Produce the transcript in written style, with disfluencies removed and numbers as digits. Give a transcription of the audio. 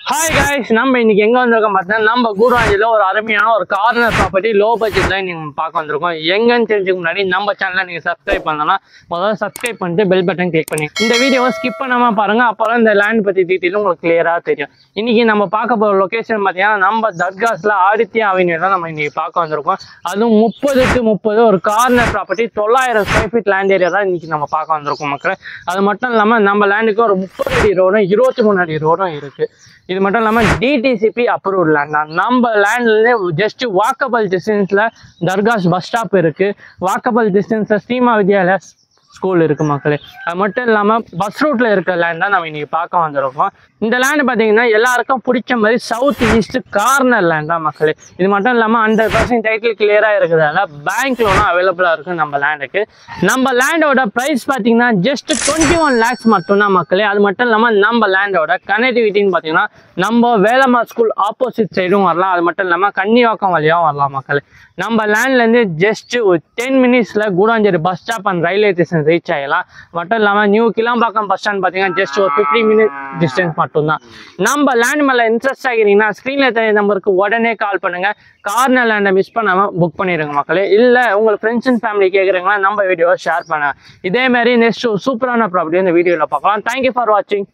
Hi guys, நம்ம இன்னைக்கு எங்க வந்திருக்கோம் பார்த்தீங்கன்னா நம்ம கூடுவாஞ்சில ஒரு அருமையான ஒரு கார்னர் ப்ராப்பர்ட்டி லோ பட்ஜெட்ல நீங்க பார்க்க வந்திருக்கோம். எங்கன்னு தெரிஞ்சுக்க முன்னாடி நம்ம சேனலை நீங்க சப்ஸ்கிரைப் பண்ணலாம். முதல்ல சப்ஸ்கிரைப் பண்ணிட்டு பெல் பட்டன் கிளிக் பண்ணி இந்த வீடியோவை ஸ்கிப் பண்ணாம பாருங்க. அப்போதான் இந்த லேண்ட் பத்தி டீட்டெயில் உங்களுக்கு கிளியரா தெரியும். இன்னைக்கு நம்ம பார்க்க போற லொகேஷன் பார்த்தீங்கன்னா நம்ம தர்காஸ்ல ஆதித்யா அவென்யூ தான் நம்ம இன்னைக்கு பார்க்க வந்திருக்கோம். அதுவும் 30க்கு30 ஒரு corner property 900 square feet land area தான் இன்னைக்கு நம்ம பார்க்க வந்திருக்கோம் மக்கள். அது மட்டும் இல்லாம நம்ம லேண்டுக்கு ஒரு 30 அடி ரோடும் 23 அடி ரோடும் இருக்கு. இது மட்டும் இல்லாமல் டிடிசிபி அப்ரூவ்ட் லேண்ட் தான். நம்ம லேண்ட்லேயே ஜஸ்ட் வாக்கபிள் டிஸ்டன்ஸில் தர்காஸ் பஸ் ஸ்டாப் இருக்குது. வாக்கபிள் டிஸ்டன்ஸில் ஸ்ரீமா வித்யாலயா ஸ்கூல் இருக்குது மக்களே. அது மட்டும் இல்லாமல் பஸ் ரூட்டில் இருக்க லேண்ட் தான் நம்ம இன்றைக்கி பார்க்க வந்திருக்கோம். இந்த லேண்டு பார்த்தீங்கன்னா எல்லாருக்கும் பிடிச்ச மாதிரி சவுத் ஈஸ்ட் கார்னர் லேண்ட் தான் மக்களே. இது மட்டும் இல்லாமல் 100% டைட்டில் கிளியராக இருக்கிறதால பேங்க் லோனும் அவைலபிளாக இருக்குது நம்ம லேண்டுக்கு. நம்ம லேண்டோட ப்ரைஸ் பார்த்தீங்கன்னா ஜஸ்ட் 21 lakhs மட்டும்தான் மக்களே. அது மட்டும் இல்லாமல் நம்ம லேண்டோட கனெக்டிவிட்டின்னு பார்த்தீங்கன்னா நம்ம வேலம்மா ஸ்கூல் ஆப்போசிட் சைடும் வரலாம். அது மட்டும் இல்லாமல் கன்னிவாக்கம் வழியாகவும் வரலாம் மக்களே. நம்ம லேண்ட்லேருந்து ஜஸ்ட் ஒரு 10 minutesல Guduvanchery bus stop and railway station reach ஆகலாம். மட்டும் இல்லாமல் நியூ கிளாம்பாக்கம் பஸ் ஸ்டாண்ட் பார்த்தீங்கன்னா ஜஸ்ட் ஒரு 15 minute டிஸ்டன்ஸ் மட்டும்தான். நம்ம லேண்ட் மேலே இன்ட்ரெஸ்ட் ஆகிறீங்கன்னா ஸ்க்ரீனில் தெரிய நம்பருக்கு உடனே கால் பண்ணுங்கள். கார்னர் லேண்டை மிஸ் பண்ணாமல் புக் பண்ணிடுங்க மக்களே. இல்லை உங்கள் ஃப்ரெண்ட்ஸ் அண்ட் ஃபேமிலி கேட்குறீங்களா நம்ம வீடியோவை ஷேர் பண்ணுங்கள். இதேமாதிரி நெக்ஸ்ட் சூப்பரான ப்ராப்பர்ட்டி இந்த வீடியோவில் பார்க்கலாம். தேங்க்யூ ஃபார் வாட்சிங்.